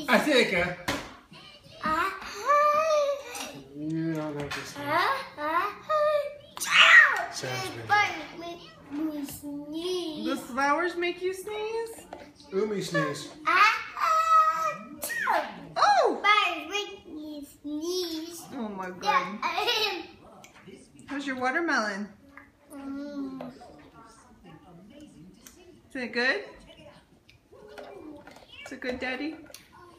I think. You don't have to sneeze. The flowers make you sneeze? Umi sneeze. Oh! Sneeze. Oh my god. How's your watermelon? Is it good? Is it good, Daddy?